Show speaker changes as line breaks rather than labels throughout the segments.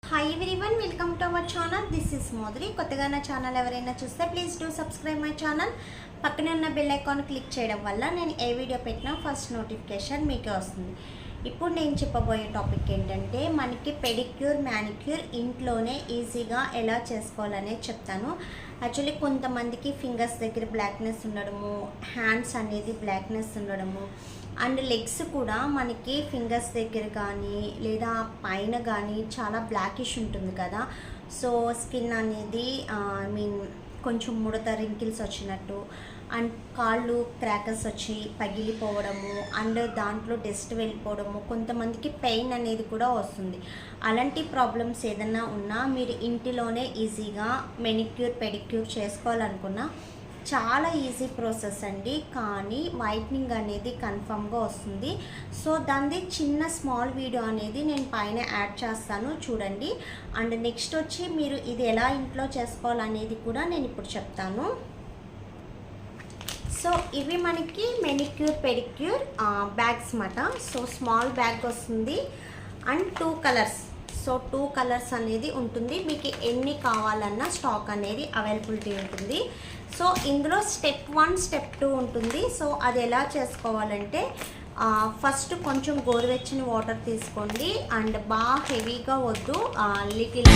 Hi everyone, welcome to our channel. This is మోదరి. కొత్తగా నా ఛానల్ ఎవరైనా చూస్తే please do subscribe my channel. పక్కనే ఉన్న బెల్ ఐకాన్ క్లిక్ చేయడం వల్ల నేను ఏ వీడియో పెట్టినా ఫస్ట్ నోటిఫికేషన్ మీకే వస్తుంది. ఇప్పుడు నేను చెప్పబోయే టాపిక్ ఏంటంటే, మనకి పెడిక్యూర్ మ్యానిక్యూర్ ఇంట్లోనే ఈజీగా ఎలా చేసుకోవాలనేది చెప్తాను. యాక్చువల్లీ కొంతమందికి ఫింగర్స్ దగ్గర బ్లాక్నెస్ ఉండడము, హ్యాండ్స్ అనేది బ్లాక్నెస్ ఉండడము, అండ్ లెగ్స్ కూడా మనకి ఫింగర్స్ దగ్గర కానీ లేదా పైన కానీ చాలా బ్లాకిష్ ఉంటుంది కదా. సో స్కిన్ అనేది కొంచెం ముడత, రింకిల్స్ వచ్చినట్టు, అండ్ కాళ్ళు క్రాకర్స్ వచ్చి పగిలిపోవడము, అండ్ దాంట్లో డస్ట్ వెళ్ళిపోవడము, కొంతమందికి పెయిన్ అనేది కూడా వస్తుంది. అలాంటి ప్రాబ్లమ్స్ ఏదైనా ఉన్నా మీరు ఇంటిలోనే ఈజీగా మెనిక్యూర్ పెడిక్యూర్ చేసుకోవాలనుకున్నా చాలా ఈజీ ప్రాసెస్ అండి. కానీ వైట్నింగ్ అనేది కన్ఫర్మ్గా వస్తుంది. సో దాన్ని చిన్న స్మాల్ వీడియో అనేది నేను పైన యాడ్ చేస్తాను, చూడండి. అండ్ నెక్స్ట్ వచ్చి మీరు ఇది ఎలా ఇంట్లో చేసుకోవాలనేది కూడా నేను ఇప్పుడు చెప్తాను. సో ఇవి మనకి మెనిక్యూర్ పెడిక్యూర్ బ్యాగ్స్ అన్నమాట. సో స్మాల్ బ్యాగ్ వస్తుంది అండ్ 2 కలర్స్. సో 2 కలర్స్ అనేది ఉంటుంది. మీకు ఎన్ని కావాలన్నా స్టాక్ అనేది అవైలబిలిటీ ఉంటుంది. సో ఇందులో స్టెప్ 1 స్టెప్ 2 ఉంటుంది. సో అది ఎలా చేసుకోవాలంటే, ఫస్ట్ కొంచెం గోరువెచ్చని వాటర్ తీసుకోండి. అండ్ బాగా హెవీగా వద్దు, లిటిల్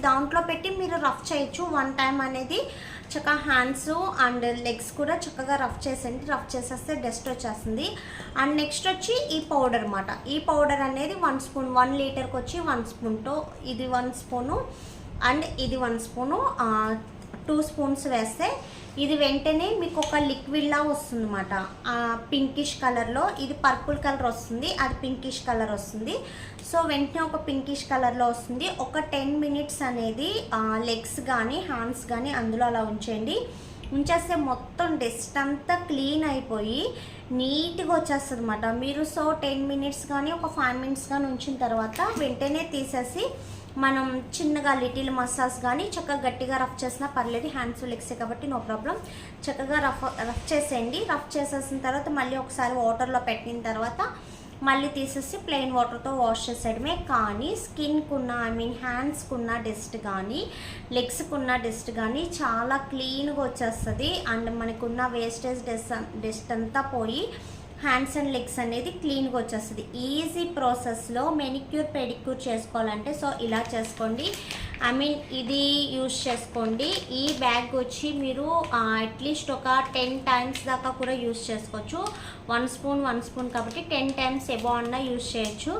దాంట్లో పెట్టి మీరు రఫ్ చేయొచ్చు. 1 టైం అనేది చక్కగా హ్యాండ్స్ అండ్ లెగ్స్ కూడా చక్కగా రఫ్ చేసేయండి. రఫ్ చేసేస్తే డస్ట్ వచ్చేస్తుంది. అండ్ నెక్స్ట్ వచ్చి ఈ పౌడర్ అన్నమాట. ఈ పౌడర్ అనేది 1 స్పూన్, 1 లీటర్కి వచ్చి 1 స్పూన్తో, ఇది 1 స్పూను అండ్ ఇది 1 స్పూను, 2 స్పూన్స్ వేస్తే ఇది వెంటనే మీకు ఒక లిక్విడ్లా వస్తుంది అన్నమాట. పింకిష్ కలర్లో, ఇది పర్పుల్ కలర్ వస్తుంది, అది పింకిష్ కలర్ వస్తుంది. సో వెంటనే ఒక పింకిష్ కలర్లో వస్తుంది. ఒక 10 మినిట్స్ అనేది లెగ్స్ కానీ హ్యాండ్స్ కానీ అందులో అలా ఉంచేయండి. ఉంచేస్తే మొత్తం డస్ట్ అంతా క్లీన్ అయిపోయి నీట్గా వచ్చేస్తుంది అన్నమాట. మీరు సో 10 మినిట్స్ కానీ ఒక 5 మినిట్స్ కానీ ఉంచిన తర్వాత వెంటనే తీసేసి మనం చిన్నగా లిటిల్ మసాజ్ కానీ చక్కగా గట్టిగా రఫ్ చేసినా పర్లేదు. హ్యాండ్స్ లెగ్సే కాబట్టి నో ప్రాబ్లం. చక్కగా రఫ్ చేసేయండి. రఫ్ చేసేసిన తర్వాత మళ్ళీ ఒకసారి వాటర్లో పెట్టిన తర్వాత మళ్ళీ తీసేసి ప్లెయిన్ వాటర్తో వాష్ చేసేయడమే. కానీ స్కిన్కున్న హ్యాండ్స్కున్న డస్ట్ కానీ లెగ్స్కున్న డస్ట్ కానీ చాలా క్లీన్గా వచ్చేస్తుంది. అండ్ మనకున్న వేస్టేజ్ డస్ట్ అంతా పోయి హ్యాండ్స్ అండ్ లెగ్స్ అనేది క్లీన్గా వచ్చేస్తుంది. ఈజీ ప్రాసెస్లో మెనిక్యూర్ పెడిక్యూర్ చేసుకోవాలంటే సో ఇలా చేసుకోండి. ఇది యూజ్ చేసుకోండి. ఈ బ్యాగ్ వచ్చి మీరు అట్లీస్ట్ ఒక 10 టైమ్స్ దాకా కూడా యూజ్ చేసుకోవచ్చు. 1 స్పూన్ కాబట్టి 10 టైమ్స్ ఎబో అన్నా యూజ్ చేయొచ్చు.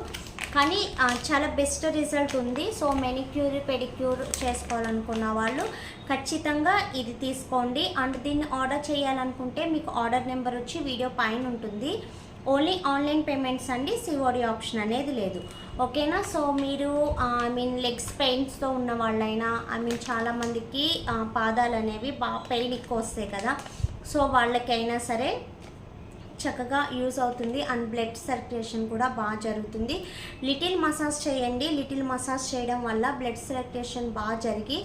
కానీ చాలా బెస్ట్ రిజల్ట్ ఉంది. సో మెనిక్యూర్ పెడిక్యూర్ చేసుకోవాలనుకున్న వాళ్ళు ఖచ్చితంగా ఇది తీసుకోండి. అండ్ దీన్ని ఆర్డర్ చేయాలనుకుంటే మీకు ఆర్డర్ నెంబర్ వచ్చి వీడియో పైన ఉంటుంది. ఓన్లీ ఆన్లైన్ పేమెంట్స్ అండి, సిఓడి ఆప్షన్ అనేది లేదు. ఓకేనా. సో మీరు లెగ్స్ పెయిన్స్తో ఉన్న వాళ్ళైనా చాలామందికి పాదాలు అనేవి బాగా పెయిన్ ఎక్కువ వస్తాయి కదా. సో వాళ్ళకైనా సరే చక్కగా యూజ్ అవుతుంది. అండ్ బ్లడ్ సర్క్యులేషన్ కూడా బాగా జరుగుతుంది. లిటిల్ మసాజ్ చేయండి. లిటిల్ మసాజ్ చేయడం వల్ల బ్లడ్ సర్క్యులేషన్ బాగా జరిగి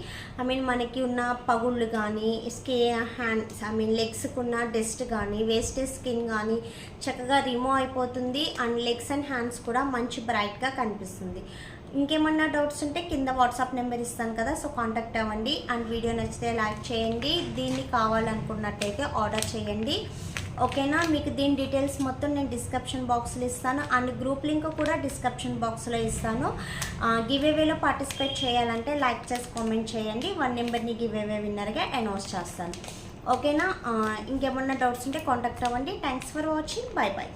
మనకి ఉన్న పగుళ్ళు కానీ హ్యాండ్స్ లెగ్స్కి ఉన్న డస్ట్ కానీ వేస్టేజ్ స్కిన్ కానీ చక్కగా రిమూవ్ అయిపోతుంది. అండ్ లెగ్స్ అండ్ హ్యాండ్స్ కూడా మంచి బ్రైట్గా కనిపిస్తుంది. ఇంకేమన్నా డౌట్స్ ఉంటే కింద వాట్సాప్ నెంబర్ ఇస్తాను కదా, సో కాంటాక్ట్ అవ్వండి. అండ్ వీడియో నచ్చితే లైక్ చేయండి. దీన్ని కావాలనుకున్నట్టయితే ఆర్డర్ చేయండి. ఓకేనా. మీకు దీని డీటెయిల్స్ మొత్తం నేను డిస్క్రిప్షన్ బాక్స్లో ఇస్తాను అండ్ గ్రూప్ లింక్ కూడా డిస్క్రిప్షన్ బాక్స్లో ఇస్తాను. గివ్ అవేలో పార్టిసిపేట్ చేయాలంటే లైక్ చేసి కామెంట్ చేయండి. 1 నెంబర్ని గివ్ అవే విన్నర్గా అనౌన్స్ చేస్తాను. ఓకేనా. ఇంకేమన్నా డౌట్స్ ఉంటే కాంటాక్ట్ అవ్వండి. Thanks for watching. By by.